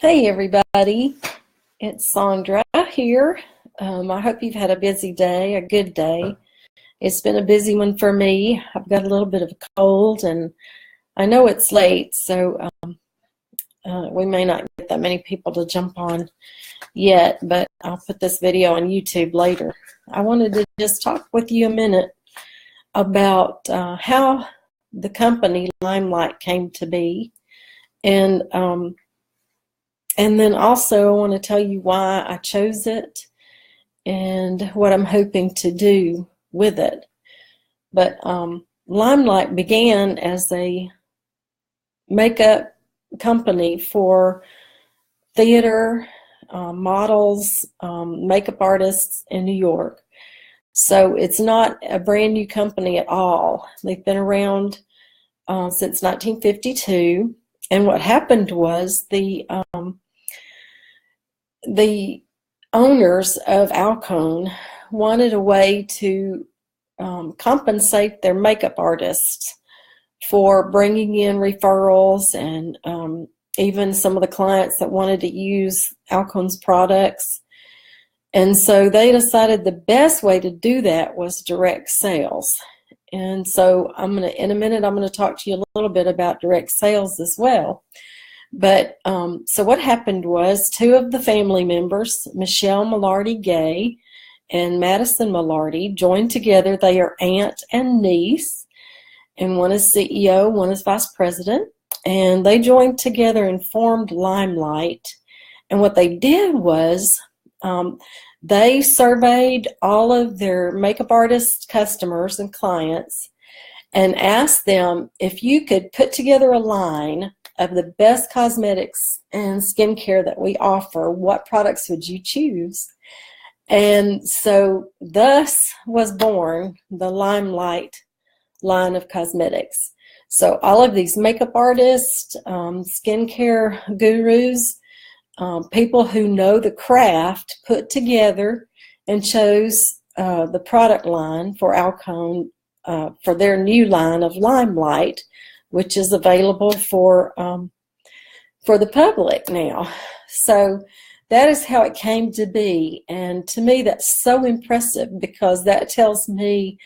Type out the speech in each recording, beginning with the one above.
Hey everybody, it's Sandra here. I hope you've had a busy day, a good day. It's been a busy one for me. I've got a little bit of a cold and I know it's late, so we may not get that many people to jump on yet, but I'll put this video on YouTube later. I wanted to just talk with you a minute about how the company LimeLight came to be, and then also I want to tell you why I chose it and what I'm hoping to do with it. But LimeLight began as a makeup company for theater models, makeup artists in New York. So it's not a brand new company at all. They've been around since 1952. And what happened was the owners of Alcone wanted a way to compensate their makeup artists for bringing in referrals and even some of the clients that wanted to use Alcone's products. And so they decided the best way to do that was direct sales. And so in a minute, I'm going to talk to you a little bit about direct sales as well. But so what happened was two of the family members, Michelle Millardy Gay and Madison Millardy, joined together. They are aunt and niece, and one is CEO, one is vice president, and they joined together and formed LimeLight. And what they did was they surveyed all of their makeup artist customers and clients and asked them if you could put together a line of the best cosmetics and skincare that we offer, what products would you choose? And so thus was born the LimeLight line of cosmetics. So all of these makeup artists, skincare gurus, people who know the craft put together and chose the product line for Alcone for their new line of LimeLight, which is available for the public now. So that is how it came to be, and to me that's so impressive because that tells me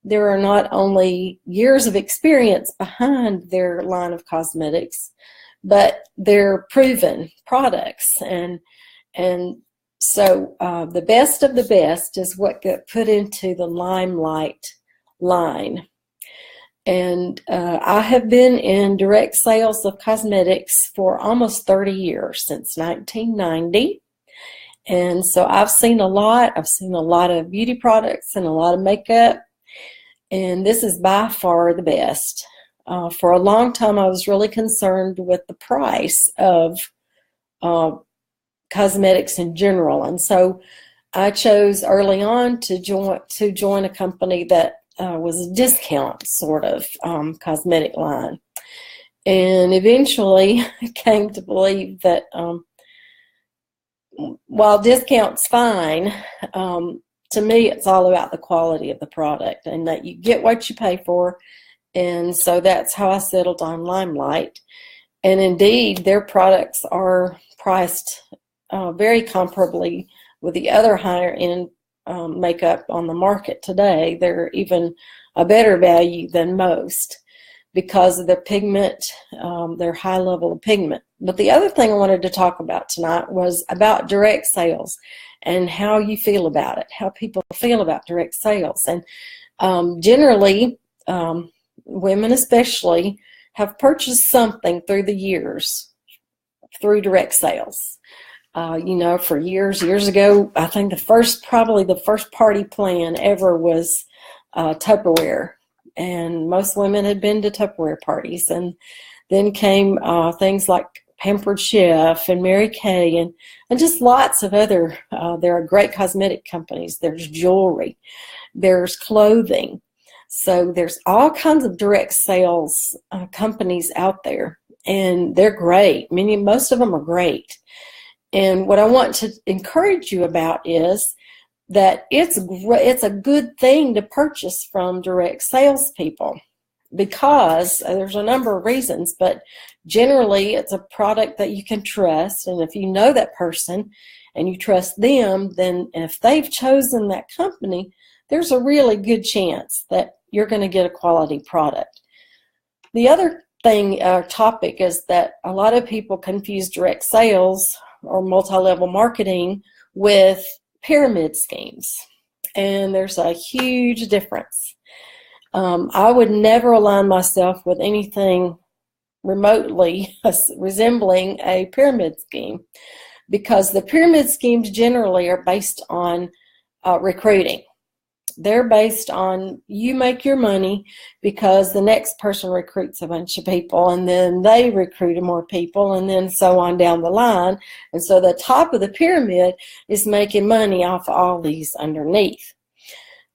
there are not only years of experience behind their line of cosmetics, but they're proven products, and so the best of the best is what got put into the LimeLight line. And I have been in direct sales of cosmetics for almost 30 years, since 1990. And so I've seen a lot. I've seen a lot of beauty products and a lot of makeup. And this is by far the best. For a long time, I was really concerned with the price of cosmetics in general. And so I chose early on to join a company that was a discount sort of cosmetic line, and eventually came to believe that while discount's fine, to me it's all about the quality of the product and that you get what you pay for. And so that's how I settled on LimeLight. And indeed their products are priced very comparably with the other higher end makeup on the market today. They're even a better value than most because of their pigment, their high level of pigment. But the other thing I wanted to talk about tonight was about direct sales and how you feel about it, how people feel about direct sales. And generally, women especially have purchased something through the years through direct sales. For years ago, I think probably the first party plan ever was Tupperware, and most women had been to Tupperware parties. And then came things like Pampered Chef and Mary Kay and just lots of other. There are great cosmetic companies. There's jewelry, there's clothing. So there's all kinds of direct sales companies out there, and they're great. Most of them are great. And what I want to encourage you about is that it's a good thing to purchase from direct salespeople, because there's a number of reasons, but Generally, it's a product that you can trust, and if you know that person and you trust them, then if they've chosen that company, there's a really good chance that you're going to get a quality product. The other thing, topic, is that a lot of people confuse direct sales or multi-level marketing with pyramid schemes, and there's a huge difference. I would never align myself with anything remotely resembling a pyramid scheme, because the pyramid schemes generally are based on recruiting. They're based on you make your money because the next person recruits a bunch of people, and then they recruit more people, and then so on down the line. And so the top of the pyramid is making money off all these underneath.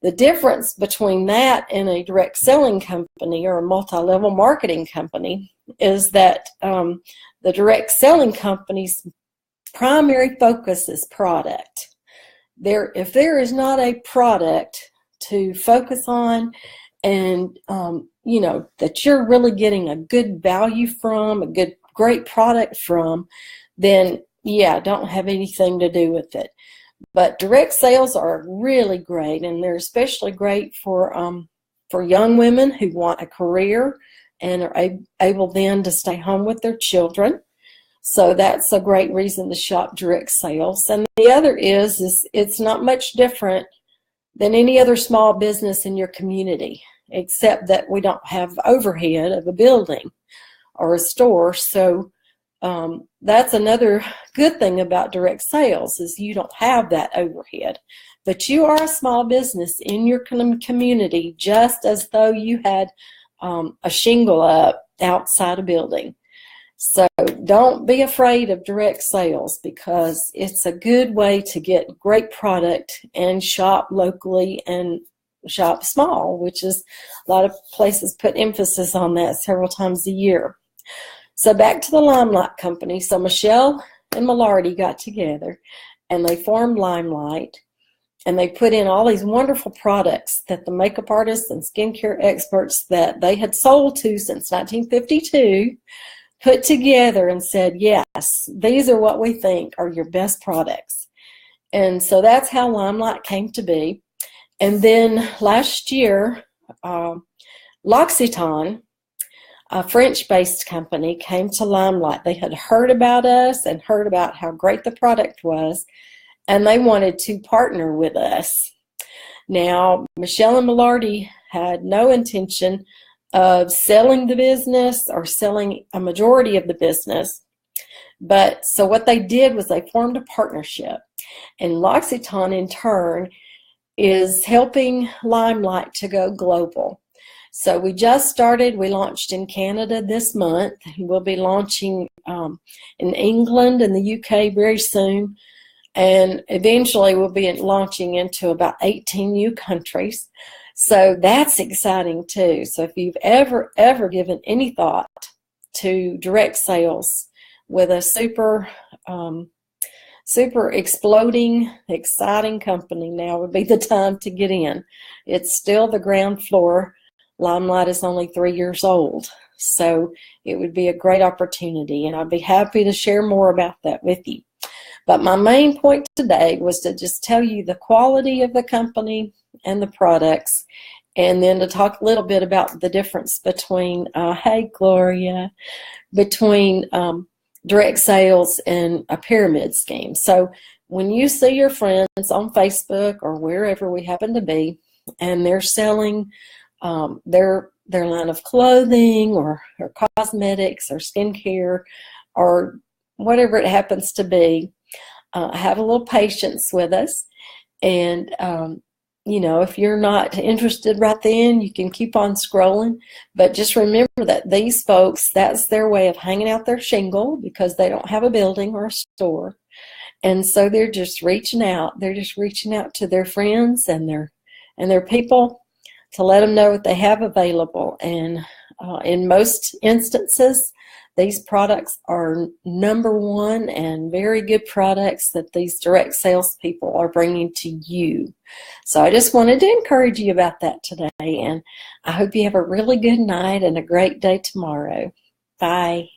The difference between that and a direct selling company or a multi-level marketing company is that the direct selling company's primary focus is product. If there is not a product to focus on, and that you're really getting a good value from, a great product from, then yeah, don't have anything to do with it. But direct sales are really great, and they're especially great for young women who want a career and are able then to stay home with their children. So that's a great reason to shop direct sales. And the other is it's not much different than any other small business in your community, except that we don't have overhead of a building or a store. So that's another good thing about direct sales, is you don't have that overhead. But you are a small business in your community, just as though you had a shingle up outside a building. So don't be afraid of direct sales, because it's a good way to get great product and shop locally and shop small, which is a lot of places put emphasis on that several times a year. So back to the LimeLight company. So Michelle and Millardy got together and they formed LimeLight, and they put in all these wonderful products that the makeup artists and skincare experts that they had sold to since 1952 put together and said, yes, these are what we think are your best products. And so that's how LimeLight came to be. And then last year, L'Occitane, a French-based company, came to LimeLight. They had heard about us and heard about how great the product was, and they wanted to partner with us. Now, Michelle and Millardy had no intention of selling the business or selling a majority of the business, but so what they did was they formed a partnership, and L'Occitane in turn is helping LimeLight to go global. So we just started. We launched in Canada this month. We'll be launching in England and the UK very soon. And eventually we'll be launching into about 18 new countries. So that's exciting too. So if you've ever given any thought to direct sales with a super exploding, exciting company, now would be the time to get in. It's still the ground floor. LimeLight is only 3 years old, so it would be a great opportunity, and I'd be happy to share more about that with you. But my main point today was to just tell you the quality of the company and the products, and then to talk a little bit about the difference between, hey Gloria, between direct sales and a pyramid scheme. So when you see your friends on Facebook or wherever we happen to be, and they're selling their line of clothing or cosmetics or skincare or whatever it happens to be, have a little patience with us. And if you're not interested right then, you can keep on scrolling. But just remember that these folks, that's their way of hanging out their shingle, because they don't have a building or a store. And so they're just reaching out. They're just reaching out to their friends and their people to let them know what they have available. And in most instances, these products are #1 and very good products that these direct sales people are bringing to you. So I just wanted to encourage you about that today, and I hope you have a really good night and a great day tomorrow. Bye.